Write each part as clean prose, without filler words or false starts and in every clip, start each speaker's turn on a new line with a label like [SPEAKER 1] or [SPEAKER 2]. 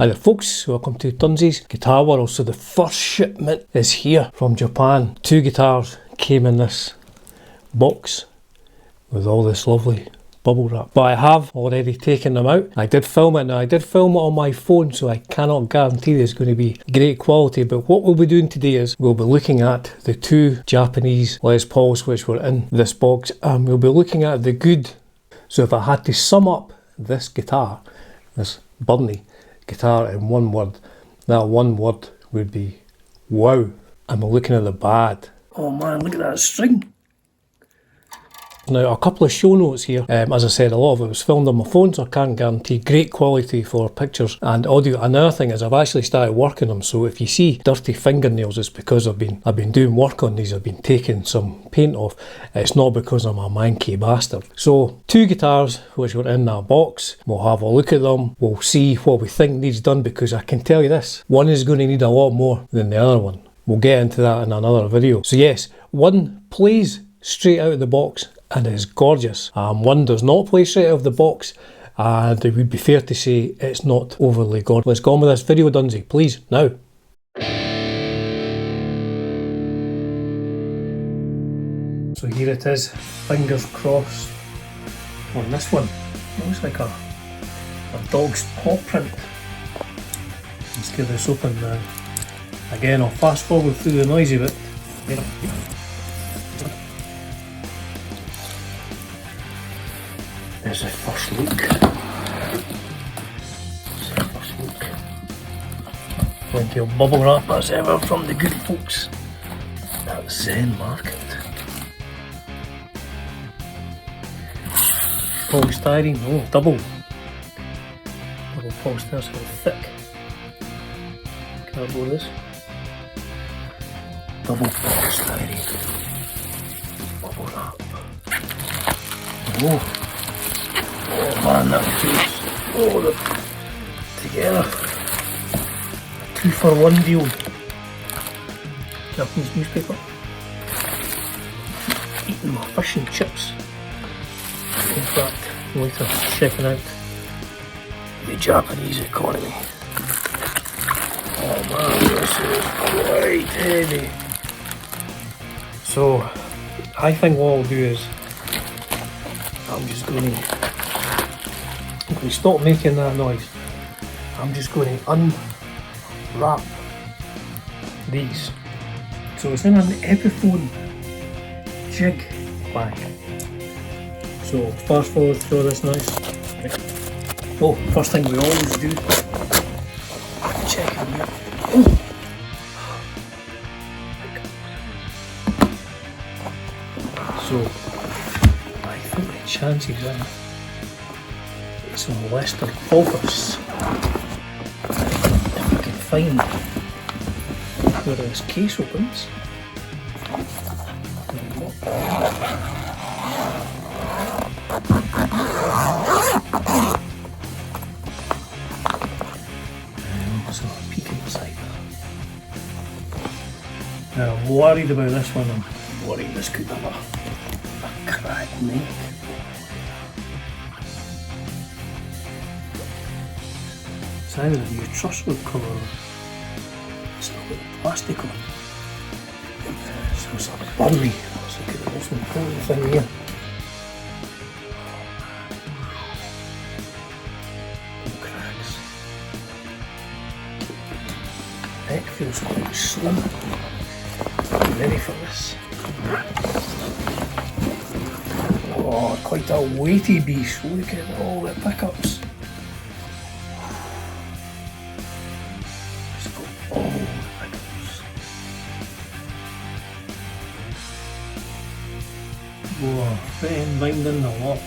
[SPEAKER 1] Hi there folks, welcome to Dunsies Guitar World. So the first shipment is here from Japan. 2 guitars came in this box with all this lovely bubble wrap. But I have already taken them out. I did film it. Now I did film it on my phone, so I cannot guarantee there's going to be great quality. But what we'll be doing today is we'll be looking at the 2 Japanese Les Pauls which were in this box, and we'll be looking at the good. So if I had to sum up this guitar, this Burnie guitar in one word, that one word would be wow. And we're looking at the bad. Oh man, look at that string. Now a couple of show notes here. As I said, a lot of it was filmed on my phone, so I can't guarantee great quality for pictures and audio. Another thing is I've actually started working them, so if you see dirty fingernails, it's because I've been doing work on these. I've been taking some paint off. It's not because I'm a manky bastard. So 2 guitars which were in that box. We'll have a look at them. We'll see what we think needs done, because I can tell you this, one is going to need a lot more than the other one. We'll get into that in another video. So yes, one plays straight out of the box and is gorgeous. One does not play straight out of the box, and it would be fair to say it's not overly gorgeous. Let's go on with this video, Dunsie, please, now. So here it is, fingers crossed on this one. It looks like a dog's paw print. Let's get this open now. Again, I'll fast forward through the noisy bit. There's a first look. Plenty of bubble wrap as ever from the good folks at Zen Market. Polystyrene, oh, double polystyrene, so thick. Cardboard this. Double polystyrene. Bubble wrap. Oh. Oh man, that feels, oh, they're together. 2-for-1 deal. Japanese newspaper. Eating my fish and chips. In fact, later checking out the Japanese economy. Oh man, this is quite heavy. So, I think what I'll do is I'm just going to stop making that noise. I'm just going to unwrap these. So it's in an Epiphone jig bag. So fast forward through this noise. Oh, first thing we always do, check in here. Oh. So I think the chances are some Western focus. If I can find where this case opens. So a peek inside. Now I'm worried about this one. I'm worried this could have a cracked neck. It's either a new truss rod cover or it's still got the plastic on. So it's a Burnie. Let's look at the most important thing here. No cracks. Neck feels quite slim. I'm ready for this. Oh, quite a weighty beast. Look at all the pickups. Whoa, fitting, binding, a lot.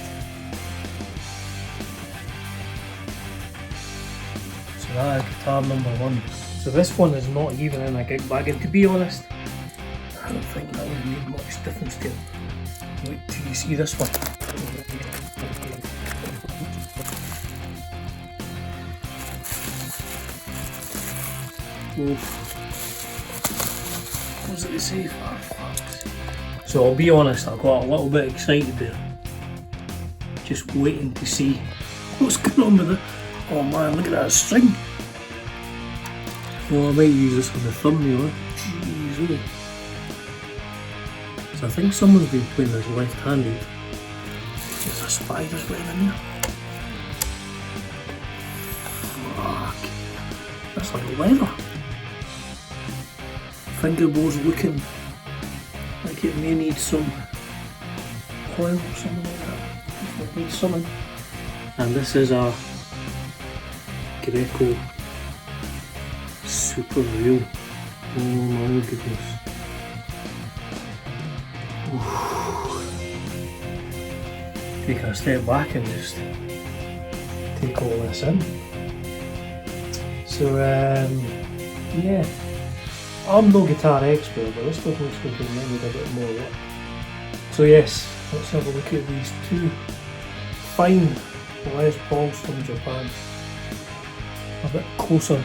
[SPEAKER 1] So that is guitar number 1. So this one is not even in a gig bag, and to be honest, I don't think that would make much difference to it. Wait till you see this one. Oof. What does it say? So I'll be honest, I got a little bit excited there. Just waiting to see what's going on with it. Oh man, look at that string. Well, I might use this for the thumbnail. Jeez, really. So I think someone's been playing this left-handed. There's a spider's web in there. Fuck. That's like leather. Fingerboard's looking like it may need some oil or something like that. It needs something. And this is a Greco Super Real. Oh my goodness. Take a step back and just take all this in. So yeah, I'm no guitar expert, but this stuff looks like it might need a bit more work. So yes, let's have a look at these two fine Les Pauls from Japan. A bit closer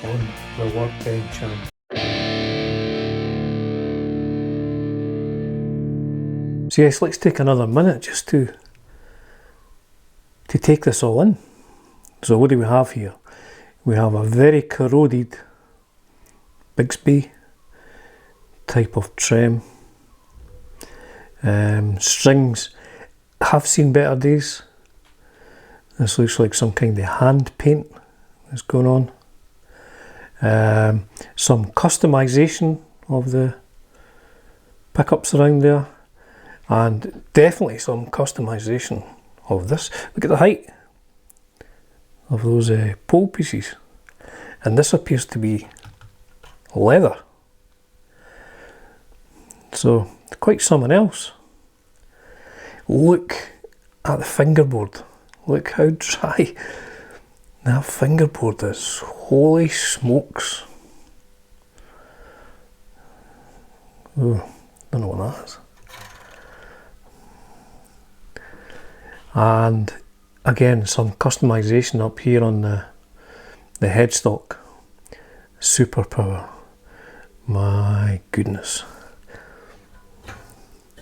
[SPEAKER 1] on the workbench. So yes, let's take another minute just to take this all in. So what do we have here? We have a very corroded Bigsby type of trem. Strings have seen better days. This looks like some kind of hand paint that's going on. Some customization of the pickups around there. And definitely some customization of this. Look at the height of those pole pieces. And this appears to be leather. So, quite something else. Look at the fingerboard. Look how dry that fingerboard is. Holy smokes. Oh, don't know what that is. And again, some customization up here on the headstock. Super power. My goodness.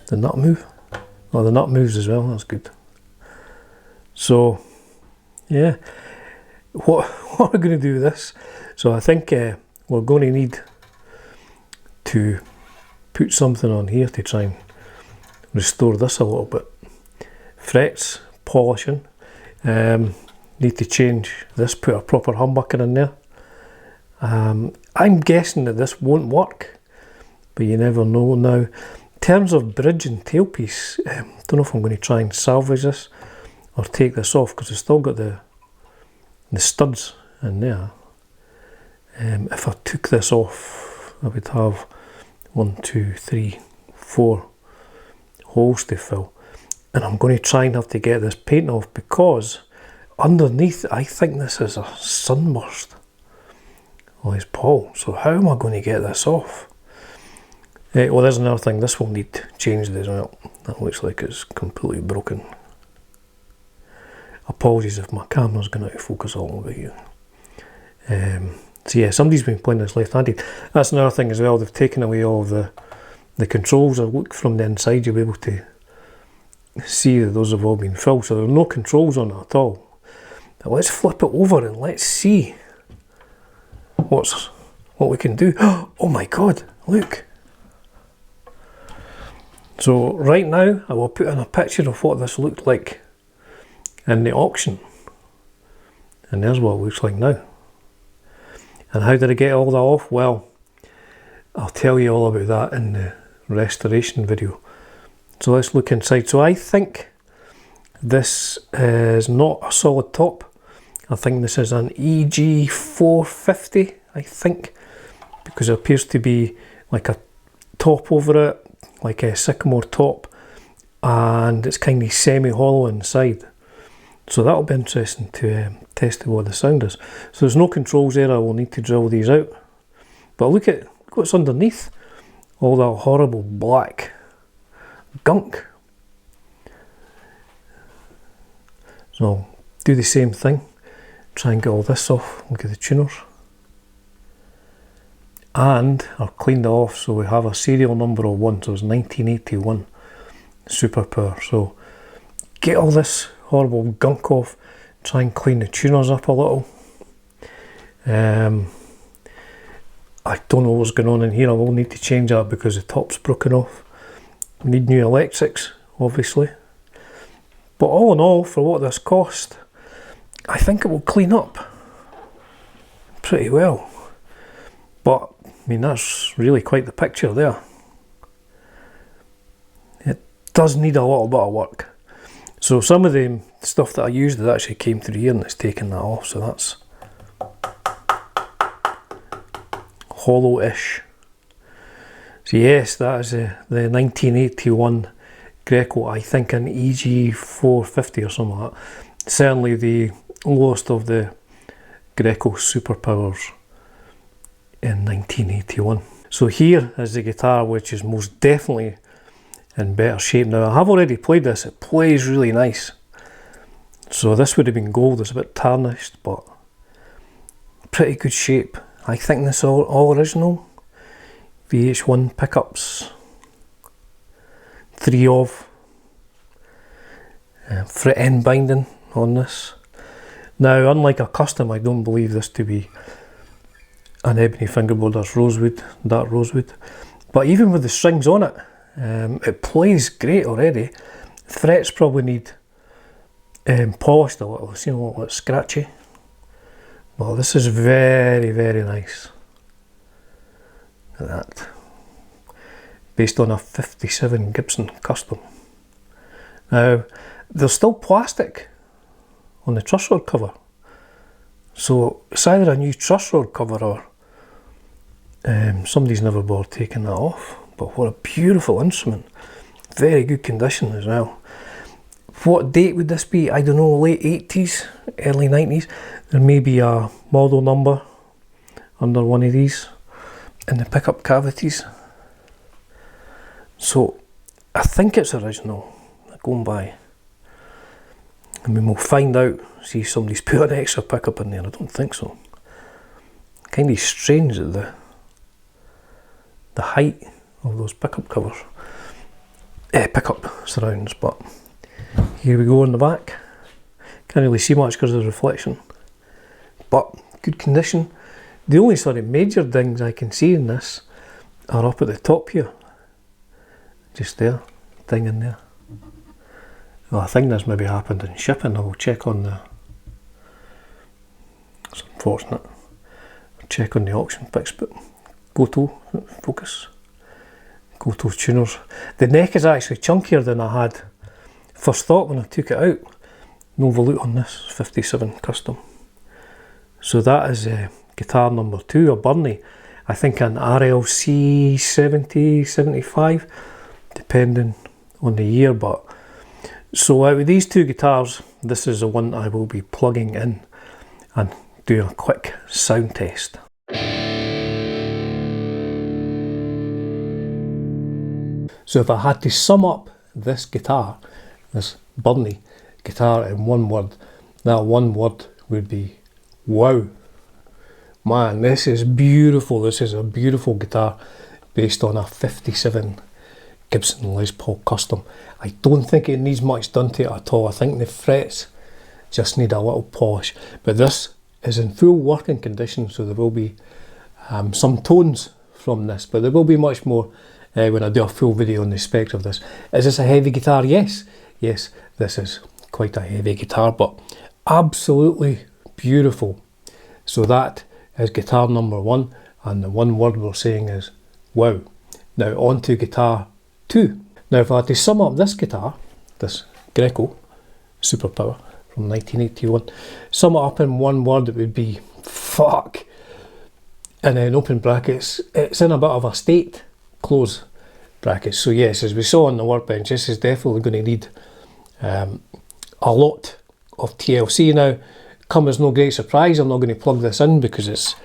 [SPEAKER 1] The nut move? Oh, the nut moves as well, that's good. So, yeah. What are we going to do with this? So I think we're going to need to put something on here to try and restore this a little bit. Frets, polishing, need to change this, put a proper humbucker in there. I'm guessing that this won't work, but you never know. Now, in terms of bridge and tailpiece, don't know if I'm going to try and salvage this or take this off, because it's still got the studs in there. If I took this off, I would have 1, 2, 3, 4 holes to fill. And I'm going to try and have to get this paint off, because underneath I think this is a sunburst Les Paul. So how am I going to get this off? Well, there's another thing, this will need changed as well. That looks like it's completely broken. Apologies if my camera's going out of focus all over here. So yeah, somebody's been playing this left-handed. That's another thing as well, they've taken away all of the controls. I look from the inside, you'll be able to see that those have all been filled, so there are no controls on it at all. Now let's flip it over and let's see what we can do. Oh my god, look. So right now I will put in a picture of what this looked like in the auction, and there's what it looks like now. And how did I get all that off? Well, I'll tell you all about that in the restoration video. So let's look inside. So I think this is not a solid top. I think this is an EG450, I think, because it appears to be like a top over it, like a sycamore top, and it's kind of semi-hollow inside. So that'll be interesting to test what the sound is. So there's no controls there, I will need to drill these out. But look at what's underneath. All that horrible black gunk. So I'll do the same thing, try and get all this off. Look at the tuners. And I've cleaned it off, so we have a serial number of 1, so it's 1981 Super Power. So get all this horrible gunk off, try and clean the tuners up a little. I don't know what's going on in here. I will need to change that because the top's broken off. Need new electrics, obviously. But all in all, for what this cost, I think it will clean up pretty well. But, I mean, that's really quite the picture there. It does need a little bit of work. So some of the stuff that I used that actually came through here and it's taken that off, so that's hollow-ish. So yes, that is the 1981 Greco, I think an EG450 or something like that. Certainly the lowest of the Greco superpowers in 1981. So here is the guitar, which is most definitely in better shape. Now I have already played this, it plays really nice. So this would have been gold, it's a bit tarnished, but pretty good shape. I think this is all original. VH1 pickups, 3 of, fret end binding on this. Now, unlike a custom, I don't believe this to be an ebony fingerboard. That's rosewood, dark rosewood. But even with the strings on it, it plays great already. Frets probably need polished a little, it's, you know, a little bit scratchy. Well, this is very, very nice. Look at that. Based on a 57 Gibson Custom. Now, there's still plastic on the truss rod cover. So it's either a new truss rod cover or somebody's never bothered taking that off. But what a beautiful instrument. Very good condition as well. What date would this be? I don't know, late 80s, early 90s. There may be a model number under one of these in the pickup cavities. So I think it's original, going by. I mean, we'll find out, see if somebody's put an extra pickup in there. I don't think so. Kind of strange that the height of those pickup covers, pickup surrounds, but here we go in the back. Can't really see much because of the reflection, but good condition. The only sort of major dings I can see in this are up at the top here. Just there, ding in there. Well, I think this maybe happened in shipping. I will check on the... It's unfortunate. I'll check on the auction pics, but Goto, focus. Goto tuners. The neck is actually chunkier than I had first thought when I took it out. No volute on this, 57 Custom. So that is guitar number 2, a Burnley. I think an RLC 70, 75, depending on the year. But so out of these two guitars, this is the one I will be plugging in and doing a quick sound test. So if I had to sum up this guitar, this Burnley guitar in one word, that one word would be wow. Man, this is beautiful. This is a beautiful guitar based on a 57 Gibson Les Paul Custom. I don't think it needs much done to it at all. I think the frets just need a little polish. But this is in full working condition, so there will be some tones from this, but there will be much more when I do a full video on the specs of this. Is this a heavy guitar? Yes. Yes, this is quite a heavy guitar, but absolutely beautiful. So that is guitar number 1, and the one word we're saying is wow. Now on to guitar 2. Now if I had to sum up this guitar, this Greco Superpower from 1981, sum it up in one word, it would be fuck. And then open brackets, it's in a bit of a state, close brackets. So yes, as we saw on the workbench, this is definitely going to need a lot of TLC. Now, come as no great surprise, I'm not going to plug this in because it's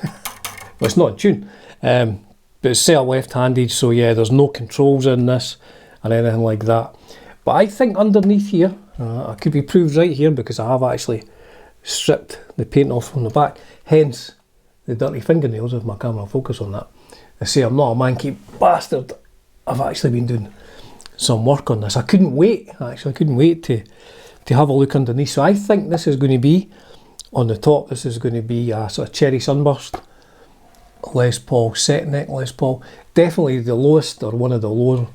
[SPEAKER 1] well, it's not in tune, but it's set up left-handed, so yeah, there's no controls in this or anything like that. But I think underneath here, I could be proved right here because I have actually stripped the paint off from the back, hence the dirty fingernails if my camera will focus on that. I say I'm not a manky bastard. I've actually been doing some work on this. I couldn't wait, actually. I couldn't wait to have a look underneath. So I think this is going to be, on the top, this is going to be a sort of cherry sunburst Les Paul, set neck Les Paul. Definitely the lowest, or one of the lower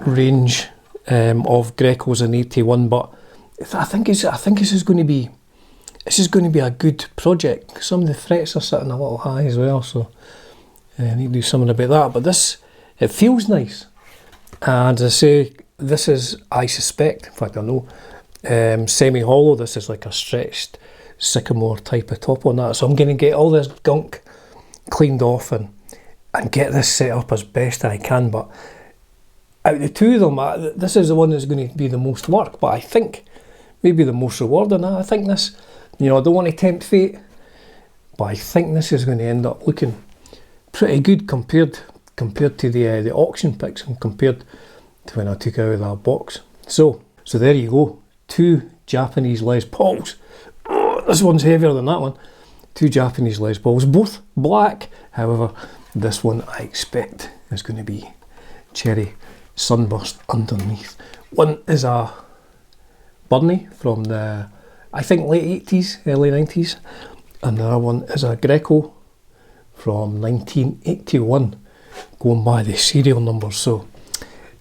[SPEAKER 1] range of Grecos in 81, but I think this is going to be a good project. Some of the frets are sitting a little high as well, so I need to do something about that. But it feels nice, and as I say, this is, I suspect, in fact I know, semi-hollow. This is like a stretched sycamore type of top on that, so I'm going to get all this gunk cleaned off and get this set up as best I can. But out of the two of them, this is the one that's going to be the most work, but I think maybe the most rewarding. I think this, I don't want to tempt fate, but I think this is going to end up looking pretty good compared to the auction picks, and compared to when I took it out of that box. So there you go, 2 Japanese Les Pauls. Oh, this one's heavier than that one. 2 Japanese Les Pauls, both black. However, this one I expect is going to be cherry sunburst underneath. One is a Burnie from the, I think, late 80s, early 90s. And the other one is a Greco from 1981, going by the serial numbers. So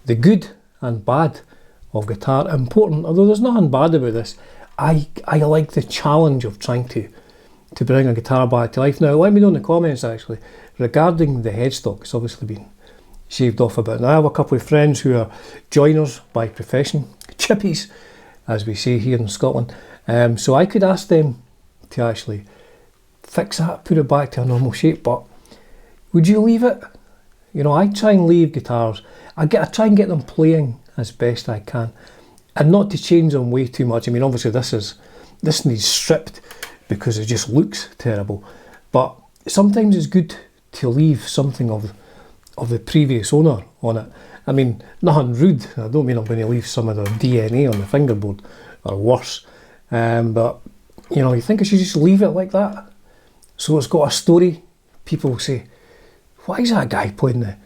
[SPEAKER 1] the good and bad of guitar, important, although there's nothing bad about this. I like the challenge of trying to bring a guitar back to life. Now, let me know in the comments, actually, regarding the headstock. It's obviously been shaved off a bit. Now, I have a couple of friends who are joiners by profession, chippies, as we say here in Scotland. So I could ask them to actually fix that, put it back to a normal shape, but would you leave it? I try and leave guitars, I try and get them playing as best I can, and not to change them way too much. I mean, obviously this needs stripped because it just looks terrible, but sometimes it's good to leave something of the previous owner on it. I mean, nothing rude, I don't mean I'm going to leave some of their DNA on the fingerboard, or worse, but you think I should just leave it like that, so it's got a story. People will say, why is that guy playing the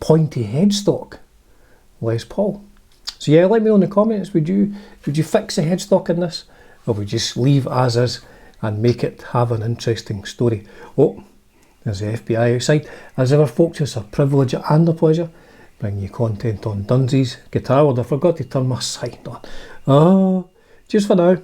[SPEAKER 1] pointy headstock Les Paul? So yeah, let me know in the comments, would you fix the headstock in this, or would you just leave as is and make it have an interesting story? Oh, there's the FBI outside. As ever, folks, it's a privilege and a pleasure bringing you content on Dunsies Guitar World. I forgot to turn my sign on. Oh, just for now.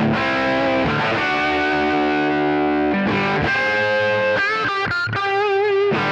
[SPEAKER 2] Bye.